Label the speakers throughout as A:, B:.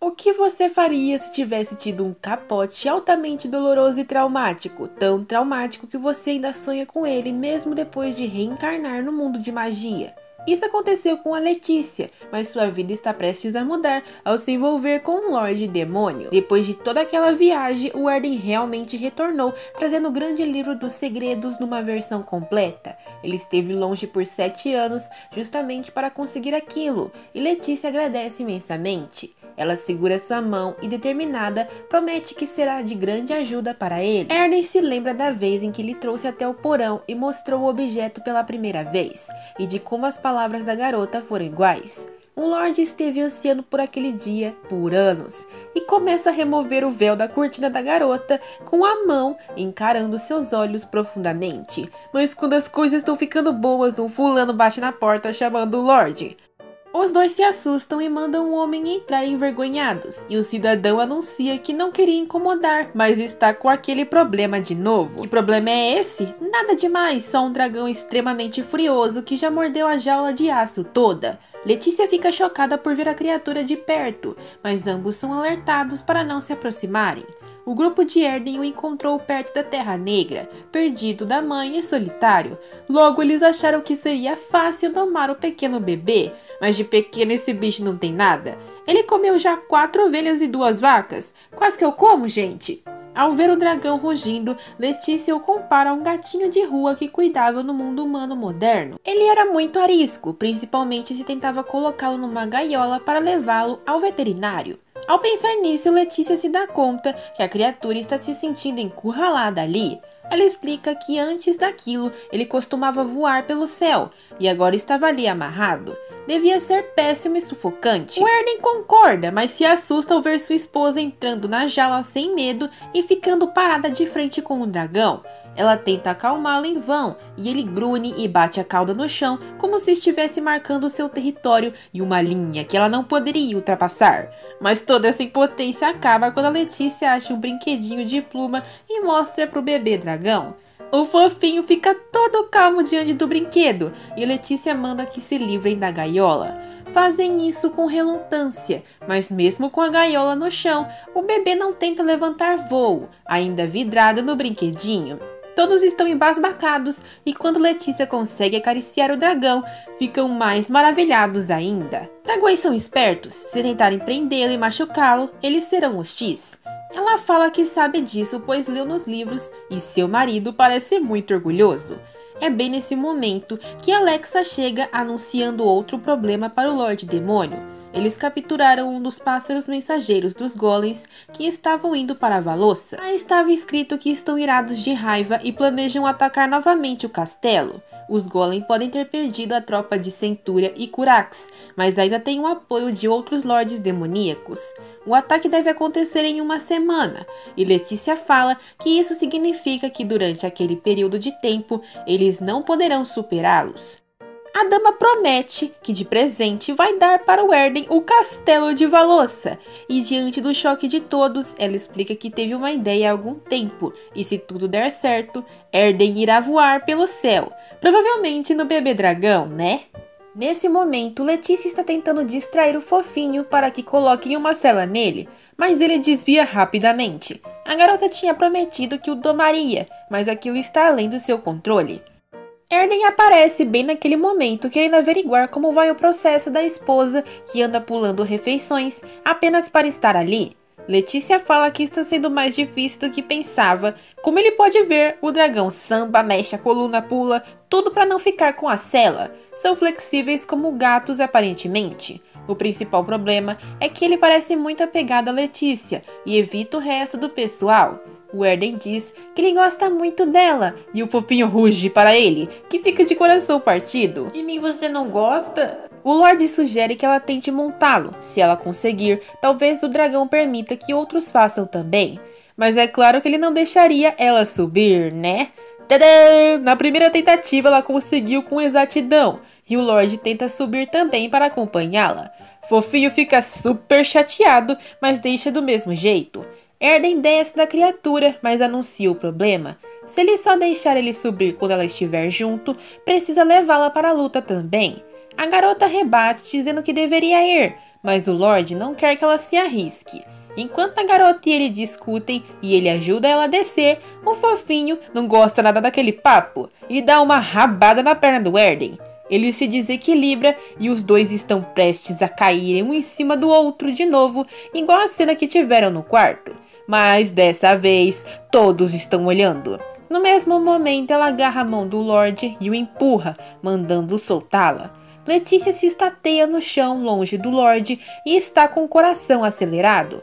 A: O que você faria se tivesse tido um capote altamente doloroso e traumático? Tão traumático que você ainda sonha com ele mesmo depois de reencarnar no mundo de magia. Isso aconteceu com a Letícia, mas sua vida está prestes a mudar ao se envolver com um Lorde Demônio. Depois de toda aquela viagem, o Erden realmente retornou, trazendo o grande livro dos segredos numa versão completa. Ele esteve longe por 7 anos, justamente para conseguir aquilo, e Letícia agradece imensamente. Ela segura sua mão e, determinada, promete que será de grande ajuda para ele. Erden se lembra da vez em que lhe trouxe até o porão e mostrou o objeto pela primeira vez, e de como as palavras da garota foram iguais. O Lorde esteve ansiando por aquele dia por anos, e começa a remover o véu da cortina da garota com a mão, encarando seus olhos profundamente. Mas quando as coisas estão ficando boas, um fulano bate na porta chamando o Lorde. Os dois se assustam e mandam o homem entrar envergonhados, e o cidadão anuncia que não queria incomodar, mas está com aquele problema de novo. Que problema é esse? Nada demais, só um dragão extremamente furioso que já mordeu a jaula de aço toda. Letícia fica chocada por ver a criatura de perto, mas ambos são alertados para não se aproximarem. O grupo de Erden o encontrou perto da Terra Negra, perdido da mãe e solitário. Logo eles acharam que seria fácil domar o pequeno bebê, mas de pequeno esse bicho não tem nada. Ele comeu já 4 ovelhas e 2 vacas. Quase que eu como, gente. Ao ver o dragão rugindo, Letícia o compara a um gatinho de rua que cuidava no mundo humano moderno. Ele era muito arisco, principalmente se tentava colocá-lo numa gaiola para levá-lo ao veterinário. Ao pensar nisso, Letícia se dá conta que a criatura está se sentindo encurralada ali. Ela explica que antes daquilo ele costumava voar pelo céu e agora estava ali amarrado. Devia ser péssimo e sufocante. O Erden concorda, mas se assusta ao ver sua esposa entrando na jaula sem medo e ficando parada de frente com o dragão. Ela tenta acalmá-lo em vão, e ele grune e bate a cauda no chão como se estivesse marcando seu território e uma linha que ela não poderia ultrapassar. Mas toda essa impotência acaba quando a Letícia acha um brinquedinho de pluma e mostra para o bebê dragão. O fofinho fica todo calmo diante do brinquedo, e Letícia manda que se livrem da gaiola. Fazem isso com relutância, mas mesmo com a gaiola no chão, o bebê não tenta levantar voo, ainda vidrado no brinquedinho. Todos estão embasbacados e quando Letícia consegue acariciar o dragão, ficam mais maravilhados ainda. Dragões são espertos, se tentarem prendê-lo e machucá-lo, eles serão hostis. Ela fala que sabe disso pois leu nos livros e seu marido parece muito orgulhoso. É bem nesse momento que Alexa chega anunciando outro problema para o Lorde Demônio. Eles capturaram um dos pássaros mensageiros dos golems que estavam indo para Valossa. Lá estava escrito que estão irados de raiva e planejam atacar novamente o castelo. Os golem podem ter perdido a tropa de Centúria e Curax, mas ainda tem o apoio de outros lordes demoníacos. O ataque deve acontecer em uma semana, e Letícia fala que isso significa que durante aquele período de tempo eles não poderão superá-los. A dama promete que de presente vai dar para o Erden o castelo de Valossa, e diante do choque de todos, ela explica que teve uma ideia há algum tempo, e se tudo der certo, Erden irá voar pelo céu, provavelmente no bebê dragão, né? Nesse momento, Letícia está tentando distrair o fofinho para que coloquem uma cela nele, mas ele desvia rapidamente. A garota tinha prometido que o domaria, mas aquilo está além do seu controle. Erden aparece bem naquele momento, querendo averiguar como vai o processo da esposa que anda pulando refeições apenas para estar ali. Letícia fala que está sendo mais difícil do que pensava. Como ele pode ver, o dragão samba, mexe a coluna, pula, tudo para não ficar com a cela. São flexíveis como gatos aparentemente. O principal problema é que ele parece muito apegado a Letícia e evita o resto do pessoal. O Erden diz que ele gosta muito dela e o fofinho ruge para ele, que fica de coração partido. De mim você não gosta? O Lorde sugere que ela tente montá-lo. Se ela conseguir, talvez o dragão permita que outros façam também. Mas é claro que ele não deixaria ela subir, né? Tadã! Na primeira tentativa ela conseguiu com exatidão e o Lorde tenta subir também para acompanhá-la. Fofinho fica super chateado, mas deixa do mesmo jeito. Erden desce da criatura, mas anuncia o problema. Se ele só deixar ele subir quando ela estiver junto, precisa levá-la para a luta também. A garota rebate dizendo que deveria ir, mas o Lorde não quer que ela se arrisque. Enquanto a garota e ele discutem e ele ajuda ela a descer, o fofinho não gosta nada daquele papo e dá uma rabada na perna do Erden. Ele se desequilibra e os dois estão prestes a caírem um em cima do outro de novo, igual a cena que tiveram no quarto. Mas dessa vez, todos estão olhando. No mesmo momento, ela agarra a mão do Lorde e o empurra, mandando-o soltá-la. Letícia se estateia no chão, longe do Lorde, e está com o coração acelerado.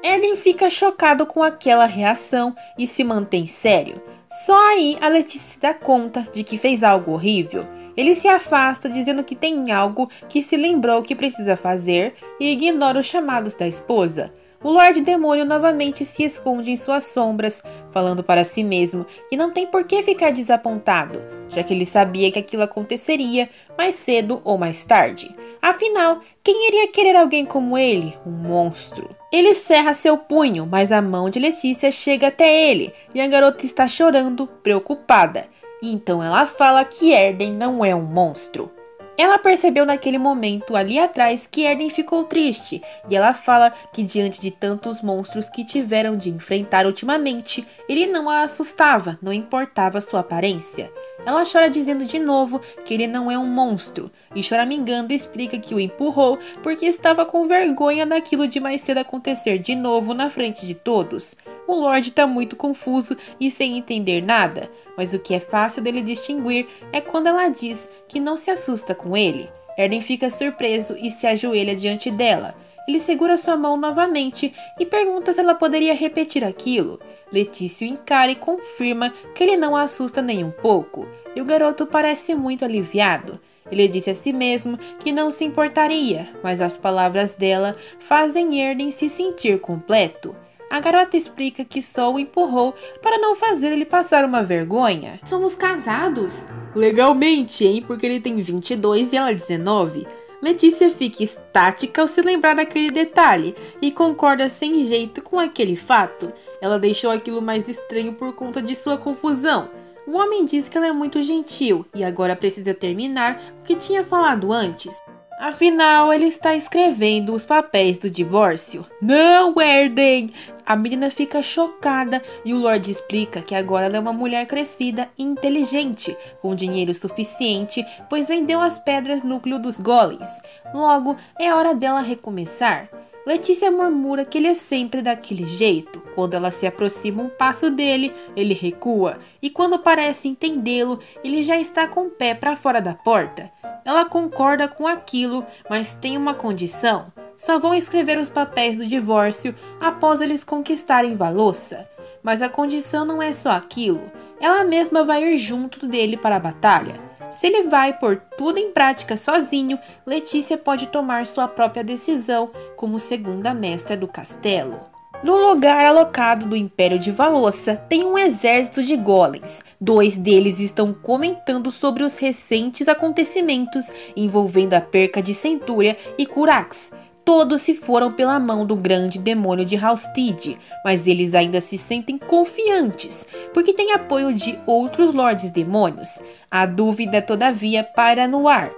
A: Erden fica chocado com aquela reação e se mantém sério. Só aí a Letícia se dá conta de que fez algo horrível. Ele se afasta, dizendo que tem algo que se lembrou que precisa fazer e ignora os chamados da esposa. O Lorde Demônio novamente se esconde em suas sombras, falando para si mesmo que não tem por que ficar desapontado, já que ele sabia que aquilo aconteceria mais cedo ou mais tarde. Afinal, quem iria querer alguém como ele? Um monstro. Ele cerra seu punho, mas a mão de Letícia chega até ele e a garota está chorando, preocupada. Então ela fala que Erden não é um monstro. Ela percebeu naquele momento ali atrás que Erden ficou triste e ela fala que diante de tantos monstros que tiveram de enfrentar ultimamente, ele não a assustava, não importava sua aparência. Ela chora dizendo de novo que ele não é um monstro e choramingando explica que o empurrou porque estava com vergonha daquilo de mais cedo acontecer de novo na frente de todos. O Lorde está muito confuso e sem entender nada, mas o que é fácil dele distinguir é quando ela diz que não se assusta com ele. Erden fica surpreso e se ajoelha diante dela. Ele segura sua mão novamente e pergunta se ela poderia repetir aquilo. Letícia o encara e confirma que ele não a assusta nem um pouco, e o garoto parece muito aliviado. Ele disse a si mesmo que não se importaria, mas as palavras dela fazem Erden se sentir completo. A garota explica que só o empurrou para não fazer ele passar uma vergonha.
B: Somos casados?
A: Legalmente, hein? Porque ele tem 22 e ela 19. Letícia fica estática ao se lembrar daquele detalhe e concorda sem jeito com aquele fato. Ela deixou aquilo mais estranho por conta de sua confusão. O homem diz que ela é muito gentil e agora precisa terminar o que tinha falado antes. Afinal, ele está escrevendo os papéis do divórcio. Não, Erden! A menina fica chocada e o Lorde explica que agora ela é uma mulher crescida e inteligente, com dinheiro suficiente, pois vendeu as pedras núcleo dos golems. Logo, é hora dela recomeçar. Letícia murmura que ele é sempre daquele jeito. Quando ela se aproxima um passo dele, ele recua, e quando parece entendê-lo, ele já está com o pé para fora da porta. Ela concorda com aquilo, mas tem uma condição. Só vão escrever os papéis do divórcio após eles conquistarem Valossa. Mas a condição não é só aquilo. Ela mesma vai ir junto dele para a batalha. Se ele vai pôr tudo em prática sozinho, Letícia pode tomar sua própria decisão como segunda mestra do castelo. No lugar alocado do Império de Valossa, tem um exército de golems. 2 deles estão comentando sobre os recentes acontecimentos envolvendo a perca de Centúria e Curax. Todos se foram pela mão do grande demônio de Halstead, mas eles ainda se sentem confiantes, porque têm apoio de outros lordes demônios. A dúvida, todavia, paira no ar.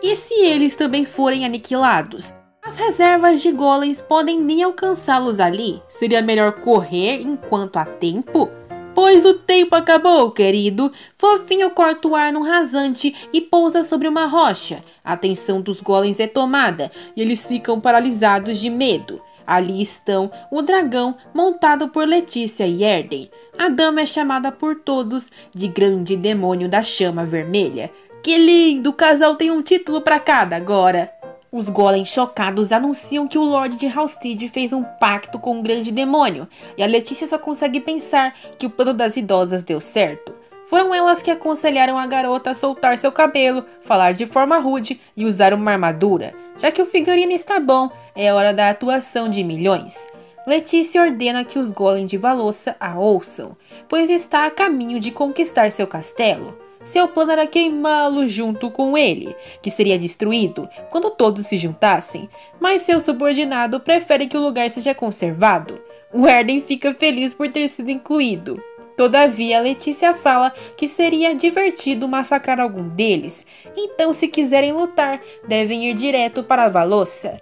A: E se eles também forem aniquilados? As reservas de golems podem nem alcançá-los ali. Seria melhor correr enquanto há tempo? Pois o tempo acabou, querido. Fofinho corta o ar num rasante e pousa sobre uma rocha. A atenção dos golems é tomada e eles ficam paralisados de medo. Ali estão o dragão montado por Letícia e Erden. A dama é chamada por todos de Grande Demônio da Chama Vermelha. Que lindo! O casal tem um título para cada agora. Os golems chocados anunciam que o Lorde de Halstead fez um pacto com o grande demônio, e a Letícia só consegue pensar que o plano das idosas deu certo. Foram elas que aconselharam a garota a soltar seu cabelo, falar de forma rude e usar uma armadura. Já que o figurino está bom, é hora da atuação de milhões. Letícia ordena que os golems de Valossa a ouçam, pois está a caminho de conquistar seu castelo. Seu plano era queimá-lo junto com ele, que seria destruído quando todos se juntassem, mas seu subordinado prefere que o lugar seja conservado. O Erden fica feliz por ter sido incluído. Todavia, Letícia fala que seria divertido massacrar algum deles, então se quiserem lutar, devem ir direto para Valossa.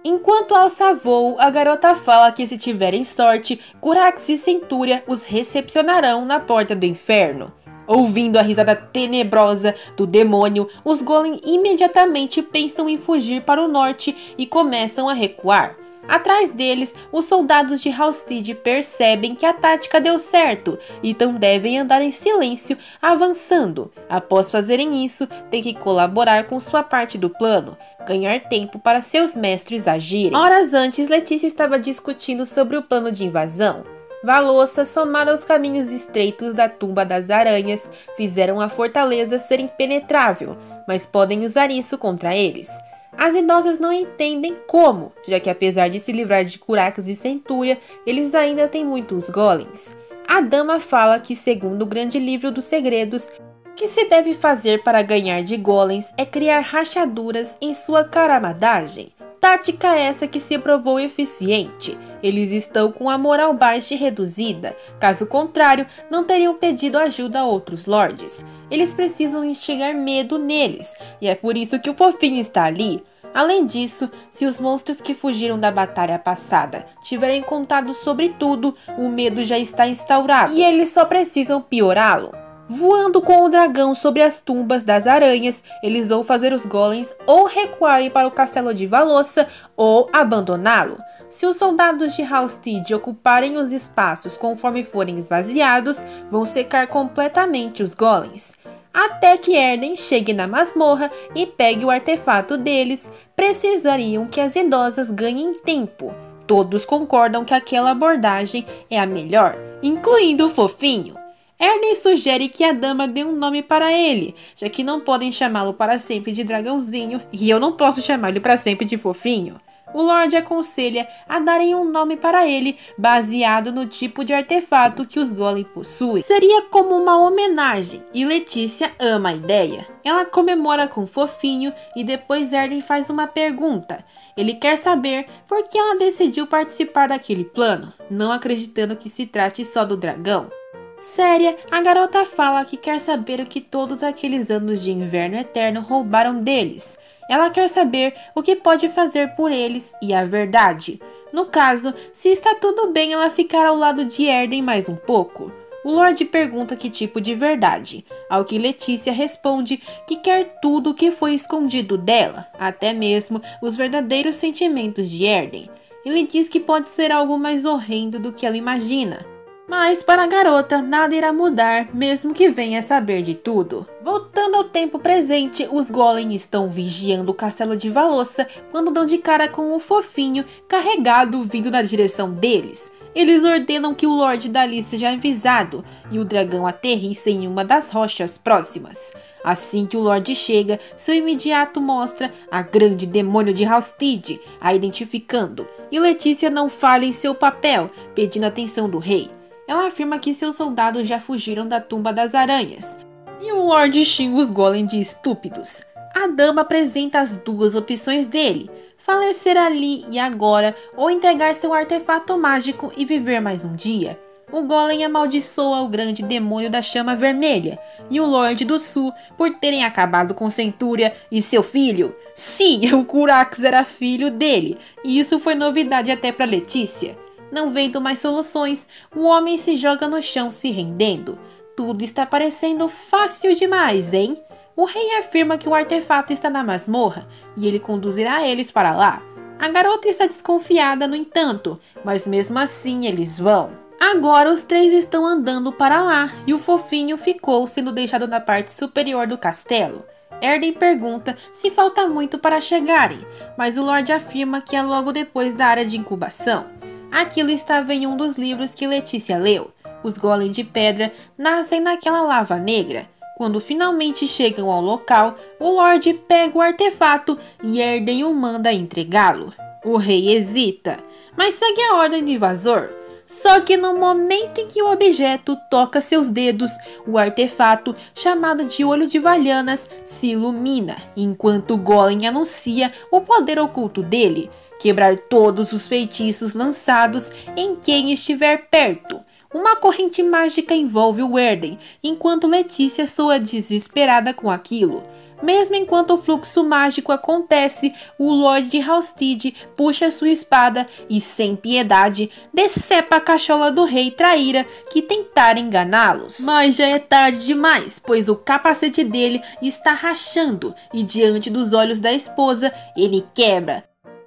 A: Enquanto Alça voa, a garota fala que se tiverem sorte, Curax e Centúria os recepcionarão na porta do inferno. Ouvindo a risada tenebrosa do demônio, os Golem imediatamente pensam em fugir para o norte e começam a recuar. Atrás deles, os soldados de Halstead percebem que a tática deu certo, então devem andar em silêncio, avançando. Após fazerem isso, têm que colaborar com sua parte do plano, ganhar tempo para seus mestres agirem. Horas antes, Letícia estava discutindo sobre o plano de invasão. Valossa, somada aos caminhos estreitos da Tumba das Aranhas, fizeram a fortaleza ser impenetrável, mas podem usar isso contra eles. As idosas não entendem como, já que apesar de se livrar de Curax e Centúria, eles ainda têm muitos golems. A dama fala que, segundo o grande livro dos segredos, o que se deve fazer para ganhar de golems é criar rachaduras em sua caramadagem. Tática essa que se provou eficiente. Eles estão com a moral baixa e reduzida, caso contrário, não teriam pedido ajuda a outros lords. Eles precisam instigar medo neles, e é por isso que o fofinho está ali. Além disso, se os monstros que fugiram da batalha passada tiverem contado sobre tudo, o medo já está instaurado, e eles só precisam piorá-lo. Voando com o dragão sobre as tumbas das aranhas, eles vão fazer os golems ou recuarem para o castelo de Valossa ou abandoná-lo. Se os soldados de Halstead ocuparem os espaços conforme forem esvaziados, vão secar completamente os golems. Até que Erden chegue na masmorra e pegue o artefato deles, precisariam que as idosas ganhem tempo. Todos concordam que aquela abordagem é a melhor, incluindo o fofinho. Erden sugere que a dama dê um nome para ele, já que não podem chamá-lo para sempre de dragãozinho e eu não posso chamar ele para sempre de fofinho. O Lorde aconselha a darem um nome para ele, baseado no tipo de artefato que os Golem possuem. Seria como uma homenagem, e Letícia ama a ideia. Ela comemora com o fofinho e depois Erden faz uma pergunta. Ele quer saber por que ela decidiu participar daquele plano, não acreditando que se trate só do dragão. Séria, a garota fala que quer saber o que todos aqueles anos de inverno eterno roubaram deles. Ela quer saber o que pode fazer por eles e a verdade. No caso, se está tudo bem ela ficar ao lado de Erden mais um pouco. O Lorde pergunta que tipo de verdade, ao que Letícia responde que quer tudo o que foi escondido dela, até mesmo os verdadeiros sentimentos de Erden. Ele diz que pode ser algo mais horrendo do que ela imagina. Mas para a garota, nada irá mudar, mesmo que venha saber de tudo. Voltando ao tempo presente, os Golem estão vigiando o castelo de Valossa quando dão de cara com o fofinho carregado vindo na direção deles. Eles ordenam que o Lorde dali seja avisado e o dragão aterrisse em uma das rochas próximas. Assim que o Lorde chega, seu imediato mostra a grande demônio de Halstead, a identificando, e Letícia não falha em seu papel, pedindo a atenção do rei. Ela afirma que seus soldados já fugiram da Tumba das Aranhas, e o Lorde xinga os Golem de estúpidos. A dama apresenta as duas opções dele, falecer ali e agora, ou entregar seu artefato mágico e viver mais um dia. O Golem amaldiçoa o grande demônio da chama vermelha, e o Lorde do Sul por terem acabado com Centúria e seu filho. Sim, o Curax era filho dele, e isso foi novidade até para Letícia. Não vendo mais soluções, o homem se joga no chão se rendendo. Tudo está parecendo fácil demais, hein? O rei afirma que o artefato está na masmorra e ele conduzirá eles para lá. A garota está desconfiada, no entanto, mas mesmo assim eles vão. Agora os três estão andando para lá e o fofinho ficou sendo deixado na parte superior do castelo. Erden pergunta se falta muito para chegarem, mas o Lorde afirma que é logo depois da área de incubação. Aquilo estava em um dos livros que Letícia leu. Os Golem de pedra nascem naquela lava negra. Quando finalmente chegam ao local, o Lorde pega o artefato e Erden o manda entregá-lo. O rei hesita, mas segue a ordem do invasor. Só que no momento em que o objeto toca seus dedos, o artefato, chamado de Olho de Valhanas, se ilumina, enquanto o Golem anuncia o poder oculto dele. Quebrar todos os feitiços lançados em quem estiver perto. Uma corrente mágica envolve o Erden, enquanto Letícia soa desesperada com aquilo. Mesmo enquanto o fluxo mágico acontece, o Lorde Halstead puxa sua espada e, sem piedade, decepa a cachola do rei Traíra que tentara enganá-los. Mas já é tarde demais, pois o capacete dele está rachando e, diante dos olhos da esposa, ele quebra.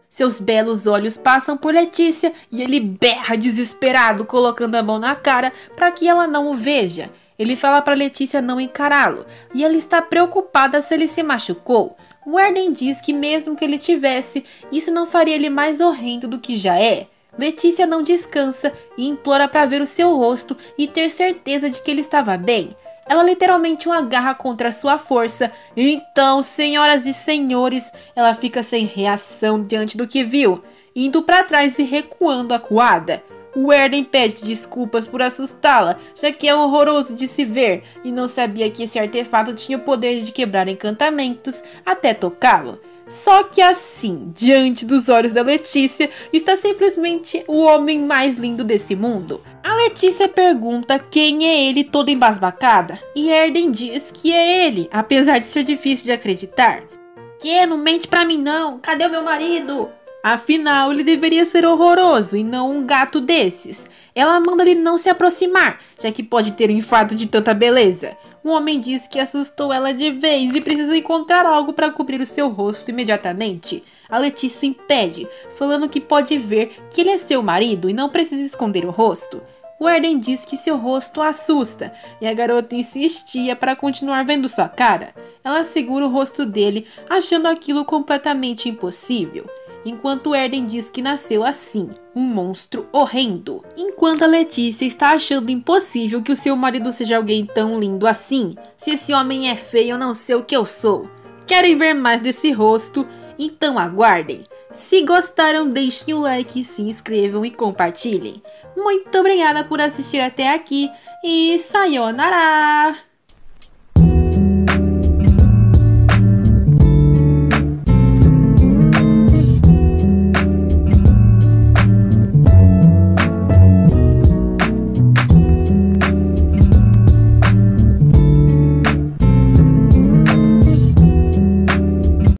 A: Seus belos olhos passam por Letícia e ele berra desesperado, colocando a mão na cara para que ela não o veja. Ele fala para Letícia não encará-lo, e ela está preocupada se ele se machucou. Warden diz que mesmo que ele tivesse, isso não faria ele mais horrendo do que já é. Letícia não descansa e implora para ver o seu rosto e ter certeza de que ele estava bem. Ela literalmente o agarra contra sua força. Então, senhoras e senhores, ela fica sem reação diante do que viu, indo para trás e recuando acuada. Warden pede desculpas por assustá-la, já que é horroroso de se ver e não sabia que esse artefato tinha o poder de quebrar encantamentos até tocá-lo. Só que assim, diante dos olhos da Letícia, está simplesmente o homem mais lindo desse mundo. A Letícia pergunta quem é ele, toda embasbacada, e Erden diz que é ele, apesar de ser difícil de acreditar. Que? Não mente pra mim não, cadê o meu marido? Afinal, ele deveria ser horroroso e não um gato desses. Ela manda ele não se aproximar, já que pode ter um infarto de tanta beleza. O homem diz que assustou ela de vez e precisa encontrar algo para cobrir o seu rosto imediatamente. A Letícia o impede, falando que pode ver que ele é seu marido e não precisa esconder o rosto. Warden diz que seu rosto a assusta e a garota insistia para continuar vendo sua cara. Ela segura o rosto dele, achando aquilo completamente impossível. Enquanto Erden diz que nasceu assim, um monstro horrendo. Enquanto a Letícia está achando impossível que o seu marido seja alguém tão lindo assim. Se esse homem é feio, eu não sei o que eu sou. Querem ver mais desse rosto? Então aguardem. Se gostaram, deixem o like, se inscrevam e compartilhem. Muito obrigada por assistir até aqui e sayonara!